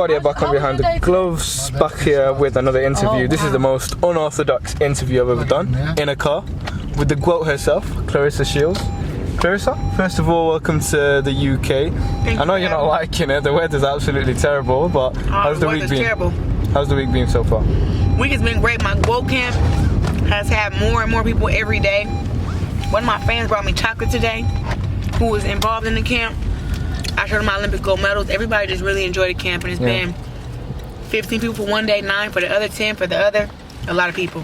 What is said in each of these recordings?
Claudia back on behind the gloves, back here with another interview. This is the most unorthodox interview I've ever done, in a car, with the GOAT herself, Claressa Shields. Claressa, first of all, welcome to the UK. I know you're not liking it, the weather's absolutely terrible, but how's the week been? Terrible. How's the week been so far? Week has been great. My GOAT camp has had more and more people every day. One of my fans brought me chocolate today, who was involved in the camp. I showed them my Olympic gold medals. Everybody just really enjoyed the camp, and it's been 15 people for one day, 9 for the other, 10 for the other. A lot of people.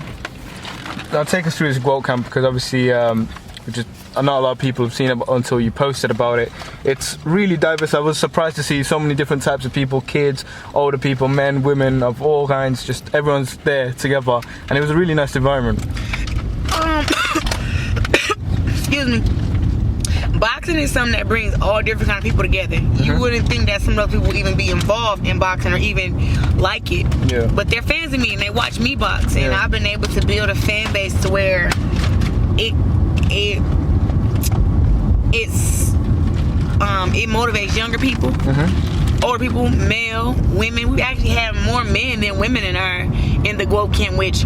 Now take us through this GOAT camp, because obviously not a lot of people have seen it until you posted about it. It's really diverse. I was surprised to see so many different types of people, kids, older people, men, women of all kinds, just everyone's there together, and it was a really nice environment. Excuse me. Boxing is something that brings all different kind of people together. You wouldn't think that some of those people even be involved in boxing or even like it. Yeah. But they're fans of me and they watch me box, and I've been able to build a fan base to where it motivates younger people, older people, male, women. We actually have more men than women in the GOAT camp, which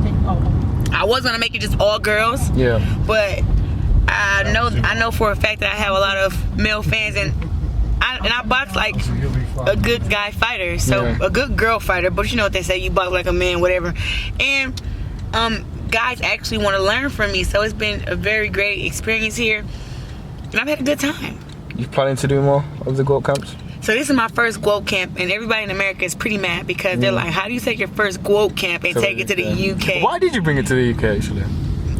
I was gonna make it just all girls. Yeah. But I know for a fact that I have a lot of male fans, and I box like a good guy fighter, so a good girl fighter. But you know what they say, you box like a man, whatever. And guys actually want to learn from me, so it's been a very great experience here, and I've had a good time. You planning to do more of the GOAT camps? So this is my first GOAT camp, and everybody in America is pretty mad because they're like, how do you take your first GOAT camp and take it to the UK? Why did you bring it to the UK actually?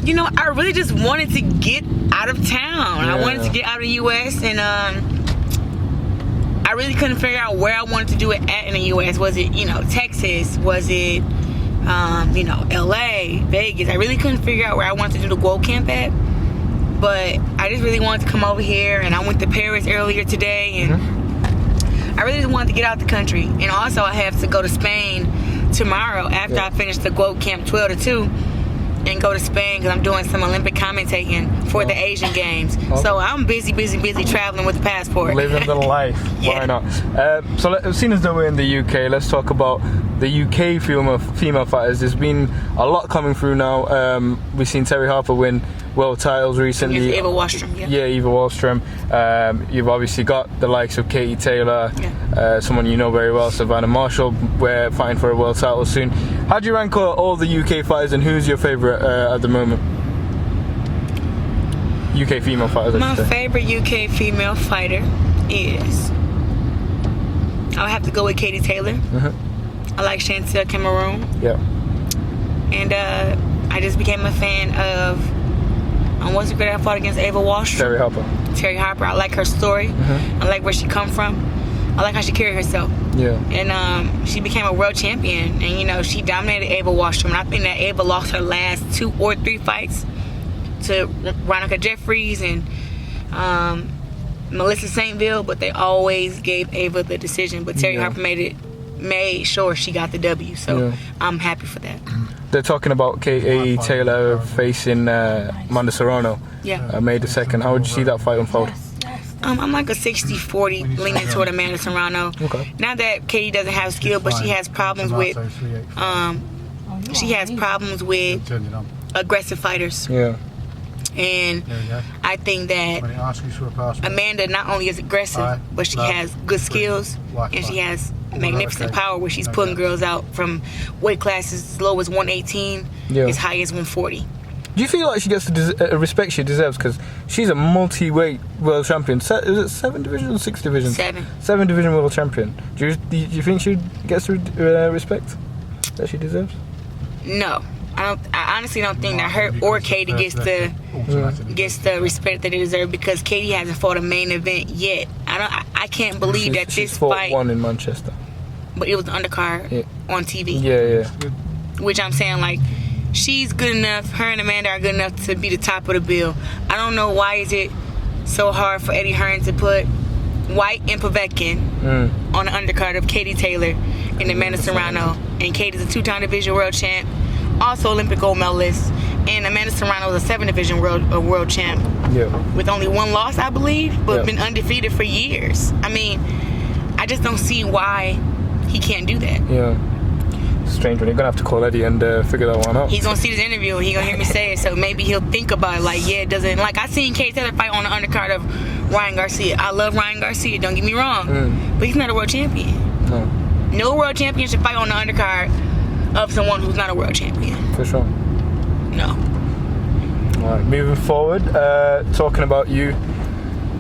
You know, I really just wanted to get out of town. I wanted to get out of the US, and I really couldn't figure out where I wanted to do it at in the US. Was it, Texas? Was it, LA, Vegas? I really couldn't figure out where I wanted to do the GOAT camp at. But I just really wanted to come over here, and I went to Paris earlier today, and I really just wanted to get out the country. And also I have to go to Spain tomorrow after I finish the GOAT camp 12 to 2. And go to Spain because I'm doing some Olympic commentating for the Asian Games. So I'm busy traveling with the passport. Living the life. Why not? So seeing as though we're in the UK, let's talk about the UK female fighters. There's been a lot coming through now. We've seen Terry Harper win world titles recently. Eva Wallström. Yeah, Eva Wallström. You've obviously got the likes of Katie Taylor, someone you know very well, Savannah Marshall. We're fighting for a world title soon. How do you rank all the UK fighters, and who's your favourite at the moment? UK female fighters. My favourite UK female fighter is, I'll have to go with Katie Taylor. I like Chantel Cameroon. Yeah. And I just became a fan of, what's the girl that fought against Eva Wallström? Terry Harper. I like her story. I like where she come from. I like how she carried herself. Yeah. And she became a world champion, and she dominated Eva Wallström. And I think that Eva lost her last 2 or 3 fights to Veronica Jeffries and Melissa Saintville, but they always gave Eva the decision. But Terry Harper made sure she got the W, so I'm happy for that. They're talking about Katie Taylor facing Amanda Serrano. May the 2nd. How would you see that fight unfold? I'm like a 60-40 leaning toward Amanda Serrano. Not that Katie doesn't have skill, but she has problems with aggressive fighters. Yeah. And I think that Amanda not only is aggressive, but she has good skills, and she has magnificent power where she's pulling girls out from weight classes as low as 118 as high as 140. Do you feel like she gets the respect she deserves? Because she's a multi-weight world champion. Is it 7 divisions or 6 divisions? 7. 7 division world champion. Do you think she gets the respect that she deserves? No. I honestly don't think that her or Katie gets the respect that they deserve, because Katie hasn't fought a main event yet. I can't believe that this fight. She fought one in Manchester. But it was the undercard on TV. Yeah. Which I'm saying, like, she's good enough. Her and Amanda are good enough to be the top of the bill. I don't know why is it so hard for Eddie Hearn to put White and Povetkin on the undercard of Katie Taylor and Amanda Serrano. And Katie's a 2-time division world champ, also Olympic gold medalist, and Amanda Serrano is a 7 division world champ with only 1 loss, I believe, but been undefeated for years. I mean, I just don't see why he can't do that. Yeah. Strange when you're gonna have to call Eddie and figure that one out. He's gonna see this interview and he's gonna hear me say it, so maybe he'll think about it. Like, yeah, it doesn't. Like, I seen Kate Taylor fight on the undercard of Ryan Garcia. I love Ryan Garcia, don't get me wrong, but he's not a world champion. No world champion should fight on the undercard of someone who's not a world champion. For sure. No. Alright, moving forward, talking about you.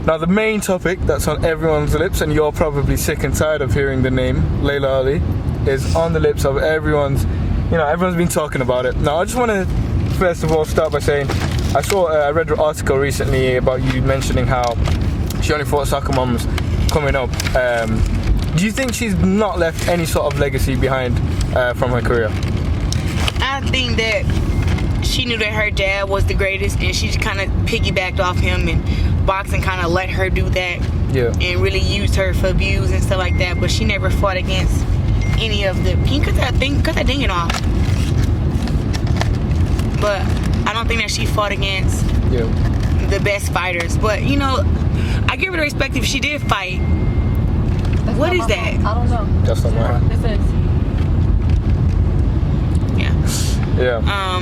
Now, the main topic that's on everyone's lips, and you're probably sick and tired of hearing the name, Leila Ali, is on the lips of everyone's been talking about it. Now, I just want to, first of all, start by saying, I read an article recently about you mentioning how she only fought soccer moms coming up. Do you think she's not left any sort of legacy behind from her career? I think that she knew that her dad was the greatest, and she kind of piggybacked off him, and boxing kind of let her do that. Yeah. And really used her for views and stuff like that, but she never fought against any of the... Can you cut that dinging off? But I don't think that she fought against the best fighters. But, I give her the respect if she did fight. What is that? I don't know. That's not mine. This is... Yeah.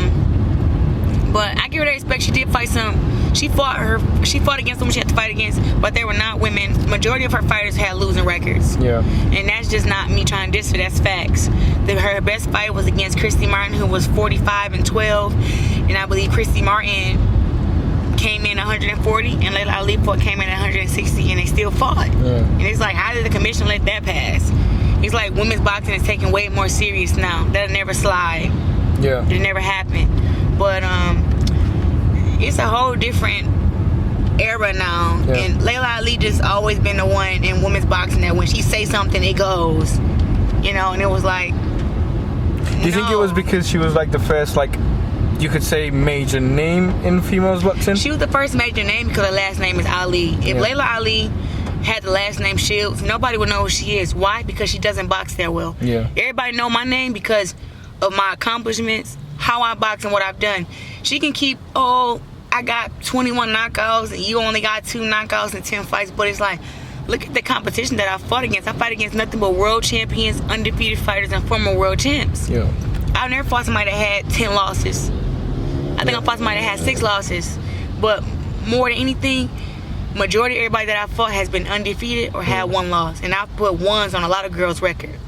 But I give her the respect. She did fight she fought against someone she had to fight against, but they were not women. Majority of her fighters had losing records. Yeah. And that's just not me trying to diss her, that's facts. Her best fight was against Christy Martin, who was 45-12, and I believe Christy Martin came in 140, and Leila Ali came in 160, and they still fought. Yeah. And it's like, how did the commission let that pass? It's like women's boxing is taken way more serious now. That'll never slide. Yeah. It never happened. But it's a whole different era now. Yeah. And Leila Ali just always been the one in women's boxing that when she say something, it goes. And it was like... Do you think it was because she was like the first, like, you could say major name in females boxing? She was the first major name because her last name is Ali. If Leila Ali had the last name Shields, nobody would know who she is. Why? Because she doesn't box that well. Yeah. Everybody know my name because of my accomplishments, how I box and what I've done. She can keep, I got 21 knockouts and you only got 2 knockouts in 10 fights, but it's like, look at the competition that I fought against. I fight against nothing but world champions, undefeated fighters, and former world champs. Yeah. I've never fought somebody that had 10 losses. I think I fought somebody that had 6 losses. But more than anything, majority of everybody that I fought has been undefeated or had 1 loss. And I've put ones on a lot of girls' record.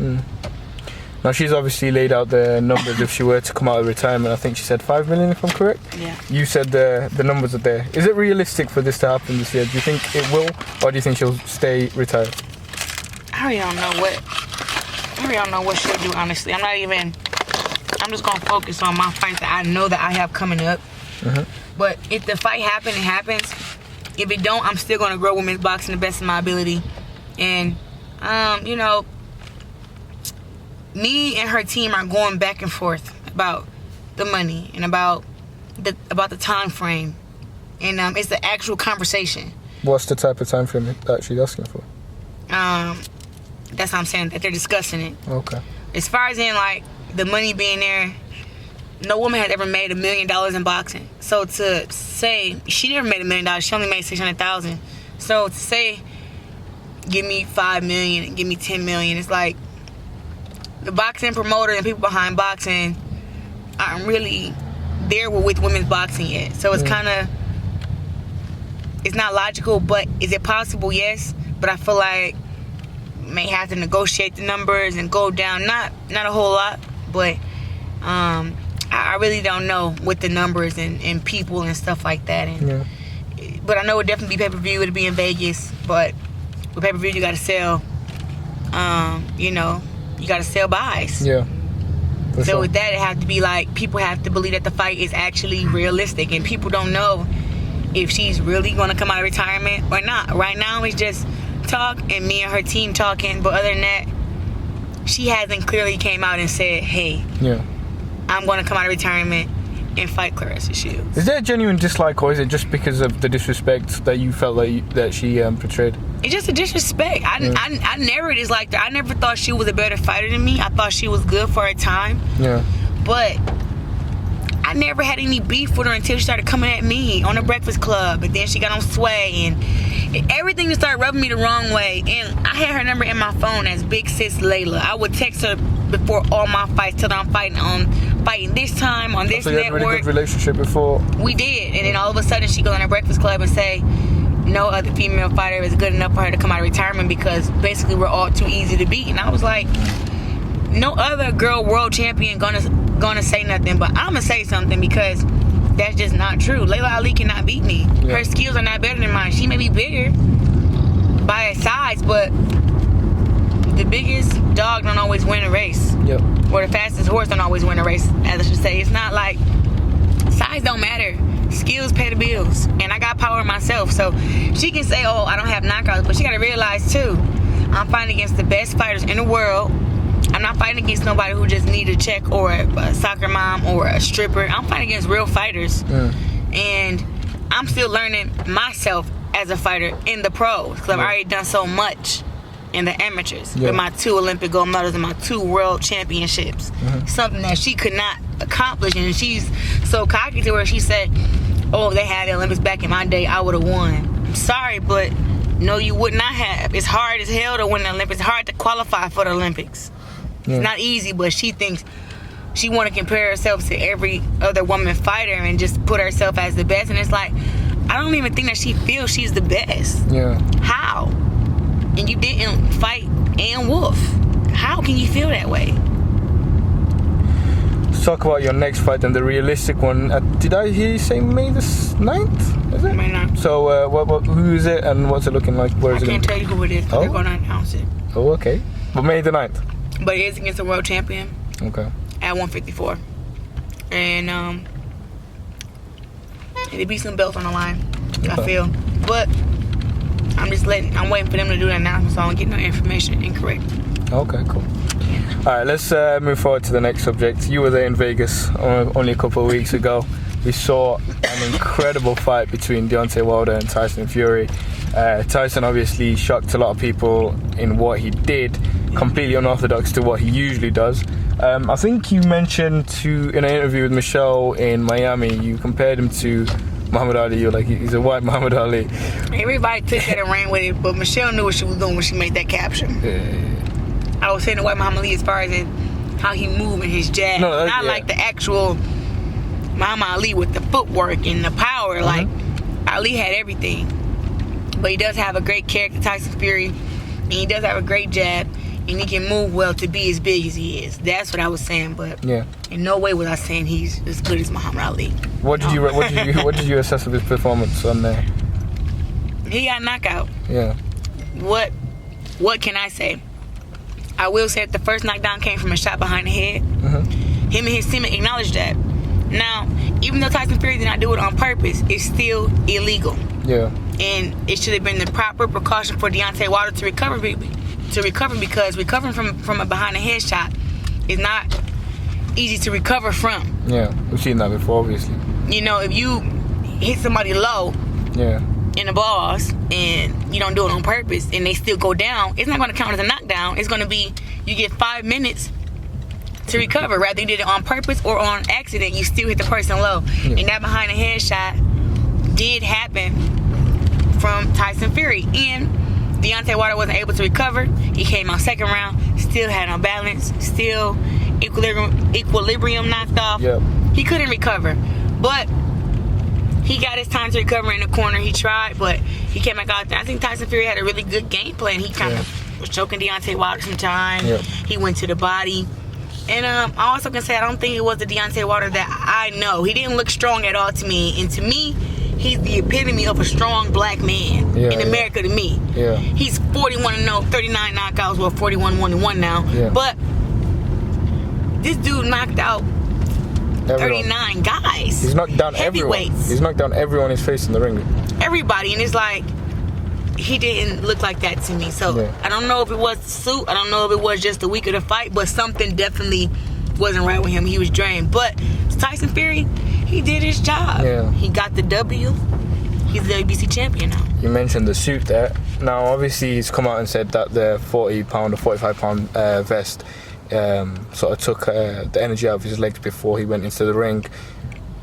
Now, she's obviously laid out the numbers if she were to come out of retirement. I think she said 5 million, if I'm correct. Yeah. You said the numbers are there. Is it realistic for this to happen this year? Do you think it will, or do you think she'll stay retired? I really don't know what she'll do, honestly. I'm just going to focus on my fights that I know that I have coming up. But if the fight happens, it happens. If it don't, I'm still going to grow women's boxing the best of my ability. And, me and her team are going back and forth about the money and about the time frame, and it's the actual conversation. What's the type of time frame that she's asking for? That's how I'm saying that they're discussing it. Okay. As far as in like the money being there, no woman has ever made $1 million in boxing. So to say she never made $1 million, she only made $600,000. So to say, give me $5 million, give me $10 million, it's like, the boxing promoter and people behind boxing aren't really there with women's boxing yet. So it's kind of, it's not logical, but is it possible? Yes. But I feel like may have to negotiate the numbers and go down, not a whole lot, but I really don't know with the numbers and people and stuff like that. And but I know it definitely be pay-per-view, it'll be in Vegas, but with pay-per-view you gotta sell, you gotta sell buys. Yeah. So with that, it have to be like, people have to believe that the fight is actually realistic, and people don't know if she's really gonna come out of retirement or not. Right now it's just talk and me and her team talking, but other than that, she hasn't clearly came out and said, hey, I'm gonna come out of retirement and fight Claressa Shields. Is there a genuine dislike, or is it just because of the disrespect that you felt that she portrayed? It's just a disrespect. I never disliked her. I never thought she was a better fighter than me. I thought she was good for her time. Yeah. But I never had any beef with her until she started coming at me on the Breakfast Club, and then she got on Sway, and everything just started rubbing me the wrong way. And I had her number in my phone as Big Sis Leila. I would text her before all my fights, tell her I'm fighting this time on this so you network. had a really good relationship before? We did. And then all of a sudden she go in her Breakfast Club and say no other female fighter is good enough for her to come out of retirement because basically we're all too easy to beat. And I was like, no other girl world champion gonna say nothing, but I'm gonna say something because that's just not true. Leila Ali cannot beat me. Yeah. Her skills are not better than mine. She may be bigger by her size, but the biggest dog don't always win a race. Yep. Or the fastest horse don't always win a race, as I should say. It's not like size don't matter. Skills pay the bills. And I got power myself. So she can say, oh, I don't have knockouts, but she gotta realize too, I'm fighting against the best fighters in the world. I'm not fighting against nobody who just need a check or a soccer mom or a stripper. I'm fighting against real fighters. And I'm still learning myself as a fighter in the pros because I've already done so much in the amateurs with my 2 Olympic gold medals and my 2 world championships. Something that she could not accomplish. And she's so cocky to where she said, oh, if they had the Olympics back in my day, I would have won. I'm sorry, but no, you would not have. It's hard as hell to win the Olympics. It's hard to qualify for the Olympics. It's not easy, but she thinks she want to compare herself to every other woman fighter and just put herself as the best. And it's like, I don't even think that she feels she's the best. Yeah. How? And you didn't fight Ann Wolf. How can you feel that way? Let's talk about your next fight and the realistic one. Did I hear you say May the 9th? Is it? May 9th. So who is it and what's it looking like? Where is I can't tell you who it is, but they're going to announce it. Oh, okay. But May the 9th? But it is against a world champion. Okay. At 154. And it'll be some belts on the line, I feel. But I'm waiting for them to do the announcement so I don't get no information incorrect. Okay, cool. Alright, let's move forward to the next subject. You were there in Vegas only a couple of weeks ago. We saw an incredible fight between Deontay Wilder and Tyson Fury. Tyson obviously shocked a lot of people in what he did, completely unorthodox to what he usually does. I think you mentioned in an interview with Michelle in Miami, you compared him to Muhammad Ali. You're like, he's a white Muhammad Ali. Everybody took that and ran with it, but Michelle knew what she was doing when she made that caption. I was saying the white Muhammad Ali as far as how he moved and his jab. Not like the actual Muhammad Ali with the footwork and the power. Like, Ali had everything. But he does have a great character, Tyson Fury, and he does have a great jab, and he can move well to be as big as he is. That's what I was saying, but in no way was I saying he's as good as Muhammad Ali. What did you assess of his performance on there? He got knocked out. Yeah. What can I say? I will say that the first knockdown came from a shot behind the head. Him and his teammate acknowledged that. Now, even though Tyson Fury did not do it on purpose, it's still illegal. Yeah. And it should have been the proper precaution for Deontay Wilder to recover because recovering from a behind the head shot is not easy to recover from. Yeah, we've seen that before, obviously. You know, if you hit somebody low in the balls and you don't do it on purpose and they still go down, it's not going to count as a knockdown. It's going to be, you get 5 minutes to recover. Rather you did it on purpose or on accident, you still hit the person low. And that behind the head shot did happen from Tyson Fury. And Deontay Wilder wasn't able to recover. He came out second round, still had no balance, still equilibrium knocked off. He couldn't recover. But he got his time to recover in the corner. He tried, but he came back out there. I think Tyson Fury had a really good game plan. He kind of was choking Deontay Wilder sometimes. He went to the body. And I also can say I don't think it was the Deontay Wilder that I know. He didn't look strong at all to me. And to me, he's the epitome of a strong black man in America to me. He's 41-0, 39 knockouts, well 41-1-1 now. But this dude knocked out 39 guys. He's knocked down everyone. He's knocked down everyone he's faced in the ring. Everybody, and it's like he didn't look like that to me. So I don't know if it was the suit. I don't know if it was just the week of the fight, but something definitely wasn't right with him. He was drained. But Tyson Fury, he did his job. He got the W. He's the WBC champion now. You mentioned the suit there. Now, obviously, he's come out and said that the 40-pound or 45-pound vest sort of took the energy out of his legs before he went into the ring.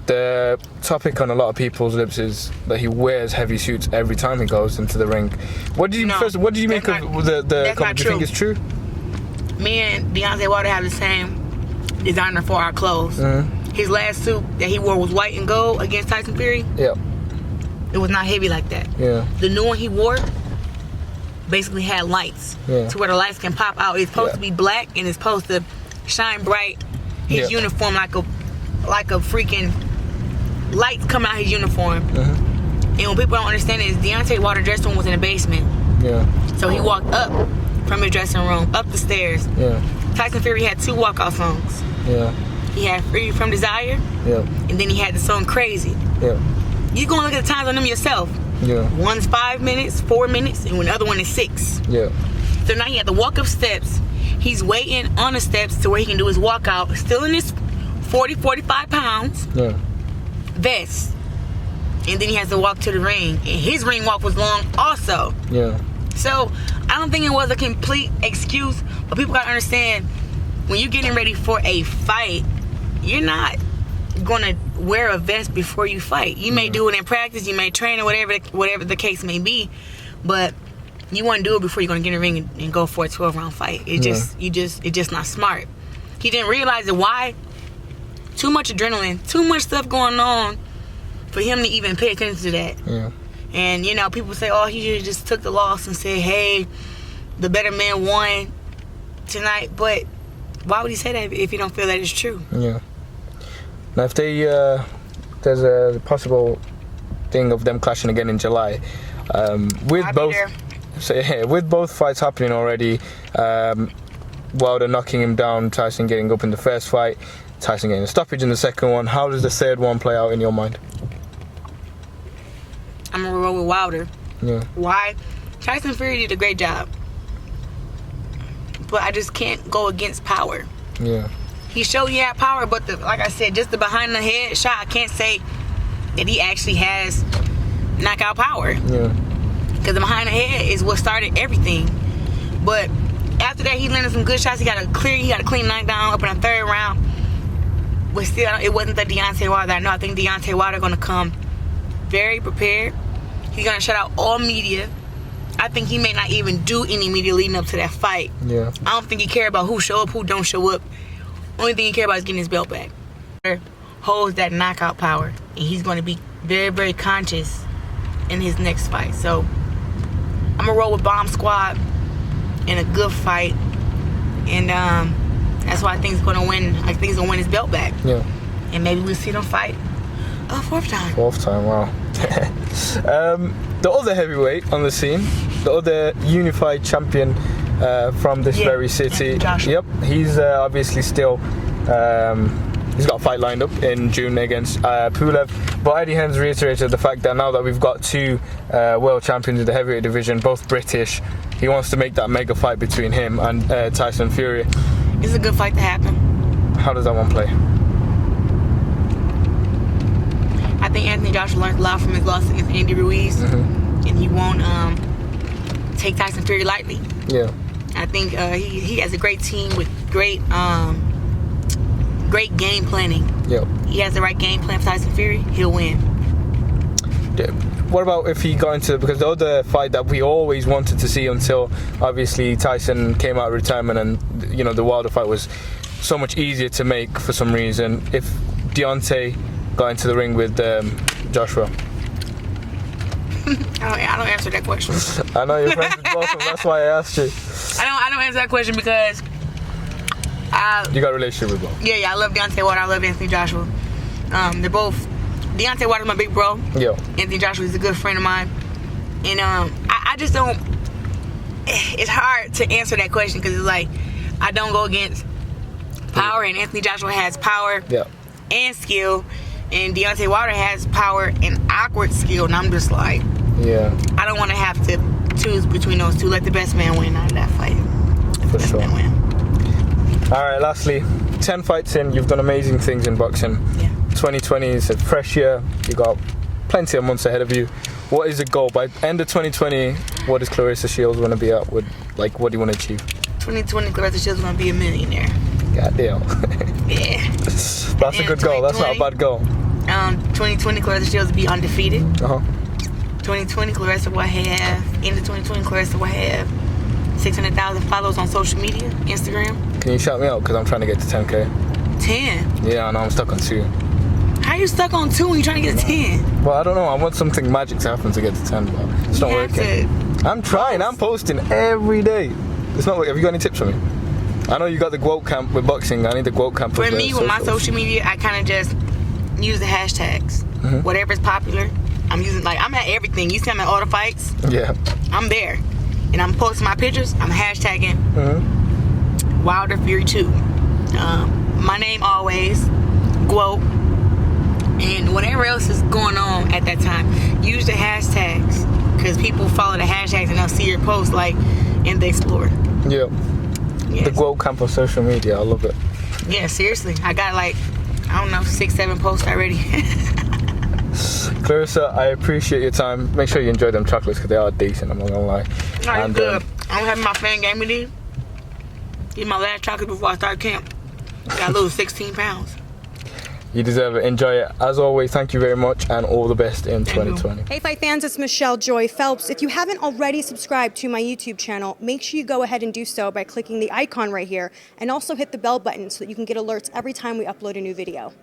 the topic on a lot of people's lips is that he wears heavy suits every time he goes into the ring. What did you make of the comment? Do you think it's true? Me and Deontay Wilder have the same designer for our clothes. Mm-hmm. His last suit that he wore was white and gold against Tyson Fury. Yeah. It was not heavy like that. Yeah. The new one he wore basically had lights to where the lights can pop out. It's supposed to be black and it's supposed to shine bright. His uniform like a freaking lights come out his uniform. And what people don't understand is Deontay Wilder's dressing room was in the basement. Yeah. So he walked up from his dressing room, up the stairs. Yeah. Tyson Fury had 2 walkout songs. Yeah. He had Free From Desire. Yeah. And then he had the song Crazy. Yeah. You gonna look at the times on them yourself. Yeah. One's 5 minutes, 4 minutes, and the other one is 6. Yeah. So now he had to walk up steps. He's waiting on the steps to where he can do his walkout, still in his 45 pounds vest. And then he has to walk to the ring. And his ring walk was long also. Yeah. So I don't think it was a complete excuse, but people gotta understand when you're getting ready for a fight, you're not gonna wear a vest before you fight. You may do it in practice, you may train or whatever the case may be, but you want to do it before you're gonna get in the ring and go for a 12-round fight. It's just not smart. He didn't realize it. Why? Too much adrenaline, too much stuff going on for him to even pay attention to that. Yeah. And you know, people say, oh, he just took the loss and said, hey, the better man won tonight. But why would he say that if you don't feel that it's true? Yeah. Now, if there's a possible thing of them clashing again in July, with both fights happening already, Wilder knocking him down, Tyson getting up in the first fight, Tyson getting a stoppage in the second one, how does the third one play out in your mind? I'm gonna roll with Wilder. Yeah. Why? Tyson Fury did a great job, but I just can't go against power. Yeah. He showed he had power, but like I said, just the behind the head shot, I can't say that he actually has knockout power. Yeah. Because the behind the head is what started everything. But after that, he landed some good shots. He got a clean knockdown up in the third round. But still, it wasn't the Deontay Wilder I know. I think Deontay Wilder gonna come very prepared. He's gonna shut out all media. I think he may not even do any media leading up to that fight. Yeah. I don't think he care about who show up, who don't show up. Only thing he care about is getting his belt back. Holds that knockout power, and he's going to be very, very conscious in his next fight. So I'm gonna roll with Bomb Squad in a good fight, and that's why I think he's gonna win. I think he's gonna win his belt back. Yeah. And maybe we'll see them fight a 4th time. 4th time, wow. The other heavyweight on the scene, the other unified champion from this very city. Yep, he's obviously still. He's got a fight lined up in June against Pulev. But Eddie Hearn's reiterated the fact that now that we've got 2 world champions in the heavyweight division, both British, he wants to make that mega fight between him and Tyson Fury. It's a good fight to happen. How does that one play? I think Anthony Joshua learned a lot from his loss against Andy Ruiz, and he won't take Tyson Fury lightly. Yeah. I think he has a great team with great game planning. Yep. He has the right game plan for Tyson Fury, he'll win. Yeah. What about if he got into, because the other fight that we always wanted to see until obviously Tyson came out of retirement, and you know the Wilder fight was so much easier to make for some reason, if Deontay got into the ring with Joshua? I don't answer that question. I know you're friends with both of them, that's why I asked you. I don't answer that question because you got a relationship with both. Yeah, I love Deontay Wilder, I love Anthony Joshua. They're both, Deontay Wilder's my big bro. Yeah. Anthony Joshua is a good friend of mine. And I just don't, it's hard to answer that question because it's like, I don't go against power, and Anthony Joshua has power and skill, and Deontay Wilder has power and awkward skill, and I'm just like, yeah, I don't want to have to choose between those two. Let the best man win out of that fight. For sure. Alright, lastly, 10 fights in, you've done amazing things in boxing. Yeah. 2020 is a fresh year, you got plenty of months ahead of you. What is the goal? By end of 2020, what is Claressa Shields want to be at with, like, what do you want to achieve? 2020, Claressa Shields want to be a millionaire. God damn. Yeah. That's a good goal, that's not a bad goal. 2020, Claressa Shields will be undefeated. 2020, Claressa will have, end of 2020, Claressa will have 600,000 followers on social media, Instagram. Can you shout me out? Because I'm trying to get to 10K. 10? Yeah, I know, I'm stuck on 2. How you stuck on 2 when you're trying to get to 10? Well, I don't know. I want something magic to happen to get to 10, but it's not working. I'm trying. I'm posting every day. It's not working. Have you got any tips for me? I know you got the Guote camp with boxing. I need the Guote camp for me, with my social media, I kind of just use the hashtags. Whatever's popular, I'm using. Like, I'm at everything. You see I'm at all the fights. Yeah. I'm there. And I'm posting my pictures. I'm hashtagging Wilder Fury 2. My name always, Guote. And whatever else is going on at that time, use the hashtags. Because people follow the hashtags and they'll see your posts like in the Explorer. Yeah. Yes. The Guote camp of social media. I love it. Yeah, seriously. I got like, I don't know, 6-7 posts already. Claressa, I appreciate your time. Make sure you enjoy them chocolates because they are decent, I'm not gonna lie. And good. I'm having my fan game with these. Eat my last chocolate before I start camp. Got a little 16 pounds. You deserve it. Enjoy it. As always, thank you very much and all the best in 2020. Hey Fight fans, it's Michelle Joy Phelps. If you haven't already subscribed to my YouTube channel, make sure you go ahead and do so by clicking the icon right here and also hit the bell button so that you can get alerts every time we upload a new video.